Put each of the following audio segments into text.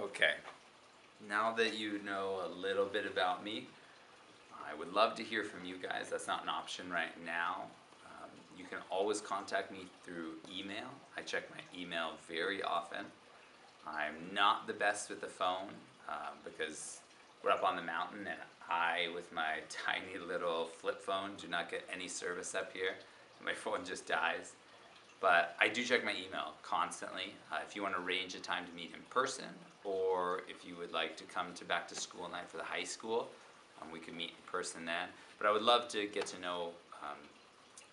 Okay, now that you know a little bit about me, I would love to hear from you guys. That's not an option right now. You can always contact me through email. I check my email very often. I'm not the best with the phone because we're up on the mountain and I, with my tiny little flip phone, do not get any service up here. My phone just dies. But I do check my email constantly. If you want to arrange a time to meet in person, or if you would like to come to Back to School night for the high school, we can meet in person then. But I would love to get to know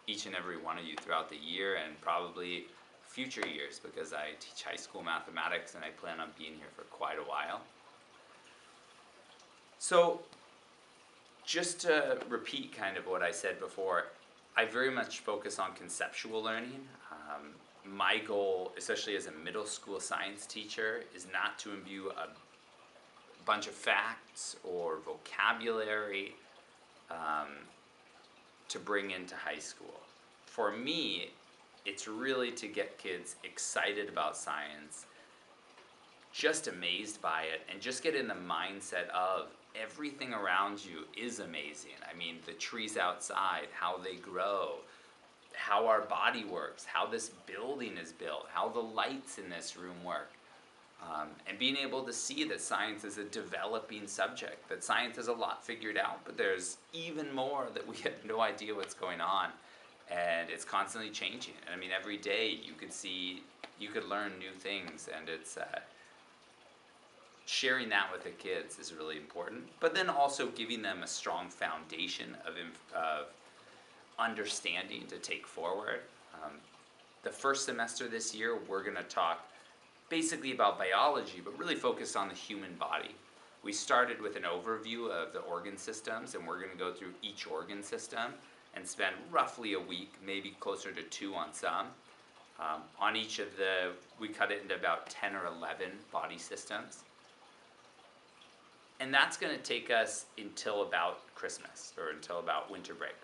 each and every one of you throughout the year and probably future years, because I teach high school mathematics and I plan on being here for quite a while. So just to repeat kind of what I said before, I very much focus on conceptual learning. My goal, especially as a middle school science teacher, is not to imbue a bunch of facts or vocabulary to bring into high school. For me, it's really to get kids excited about science, just amazed by it, and just get in the mindset of everything around you is amazing. I mean, the trees outside, how they grow, how our body works, how this building is built, how the lights in this room work. And being able to see that science is a developing subject, that science has a lot figured out, but there's even more that we have no idea what's going on. And it's constantly changing. And I mean, every day you could learn new things, and it's sharing that with the kids is really important. But then also giving them a strong foundation of understanding to take forward. The first semester this year, we're going to talk basically about biology, but really focused on the human body. We started with an overview of the organ systems, and we're going to go through each organ system and spend roughly a week, maybe closer to 2 on some. On each of we cut it into about 10 or 11 body systems. And that's going to take us until about Christmas, or until about winter break.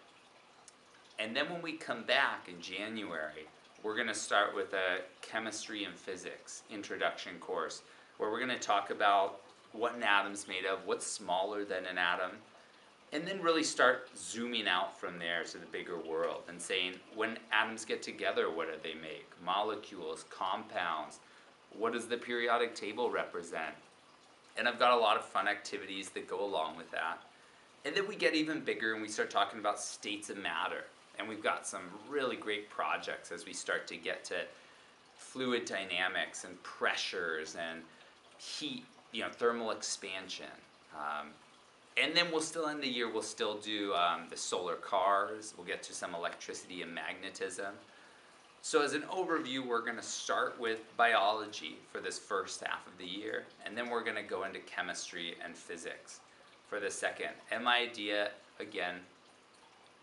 And then when we come back in January, we're going to start with a chemistry and physics introduction course, where we're going to talk about what an atom's made of, what's smaller than an atom, and then really start zooming out from there to the bigger world and saying, when atoms get together, what do they make? Molecules, compounds, what does the periodic table represent? And I've got a lot of fun activities that go along with that. And then we get even bigger and we start talking about states of matter. And we've got some really great projects as we start to get to fluid dynamics and pressures and heat, thermal expansion. And then we'll still end the year, we'll still do the solar cars. We'll get to some electricity and magnetism. So as an overview, we're going to start with biology for this first half of the year, and then we're going to go into chemistry and physics for the second. And my idea, again,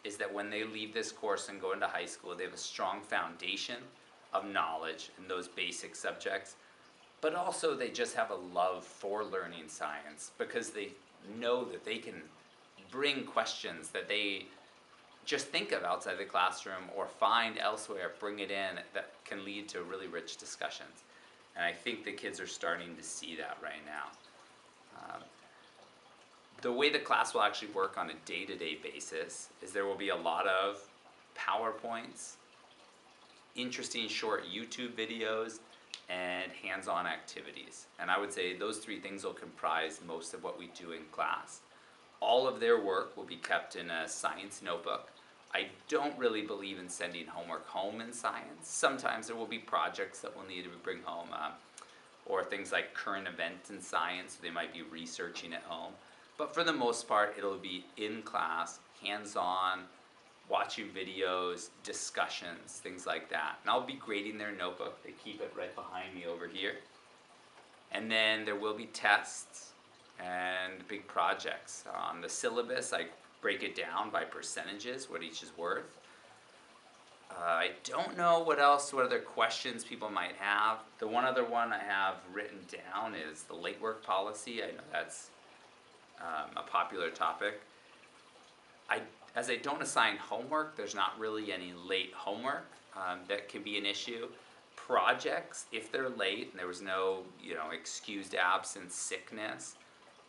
is that when they leave this course and go into high school, they have a strong foundation of knowledge in those basic subjects, but also they just have a love for learning science, because they know that they can bring questions that they just think of outside the classroom or find elsewhere, bring it in, that can lead to really rich discussions. And I think the kids are starting to see that right now. The way the class will actually work on a day-to-day basis is there will be a lot of PowerPoints, interesting short YouTube videos, and hands-on activities. And I would say those 3 things will comprise most of what we do in class. All of their work will be kept in a science notebook. I don't really believe in sending homework home in science. Sometimes there will be projects that we'll need to bring home, or things like current events in science, they might be researching at home. But for the most part, it'll be in class, hands-on, watching videos, discussions, things like that. And I'll be grading their notebook. They keep it right behind me over here. And then there will be tests and big projects. On the syllabus, I break it down by percentages, what each is worth. I don't know what other questions people might have. The one other one I have written down is the late work policy. I know that's a popular topic. As I don't assign homework, there's not really any late homework that can be an issue. projects, if they're late and there was no, excused absence, sickness,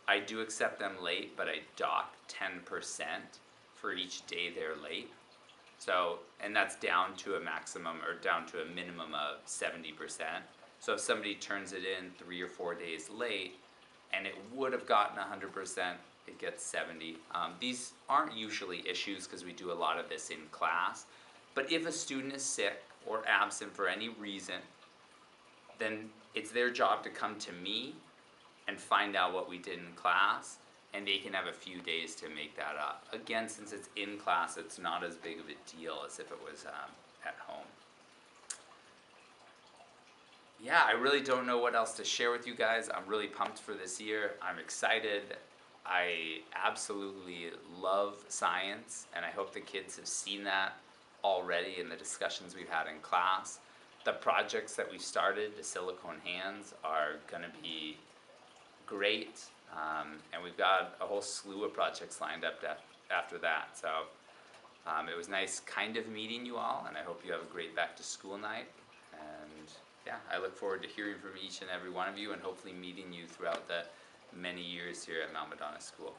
I do accept them late, but I dock 10% for each day they're late. So, and that's down to a maximum or down to a minimum of 70%. So if somebody turns it in 3 or 4 days late and it would have gotten 100%, it gets 70. These aren't usually issues because we do a lot of this in class. But if a student is sick or absent for any reason, then it's their job to come to me and find out what we did in class, and they can have a few days to make that up. Again, since it's in class, it's not as big of a deal as if it was at home. Yeah, I really don't know what else to share with you guys. I'm really pumped for this year. I'm excited. I absolutely love science, and I hope the kids have seen that already in the discussions we've had in class. The projects that we've started, the silicone hands, are going to be great, and we've got a whole slew of projects lined up after that. So it was nice kind of meeting you all, and I hope you have a great back to school night. And yeah, I look forward to hearing from each and every one of you, and hopefully meeting you throughout the many years here at Mount Madonna School.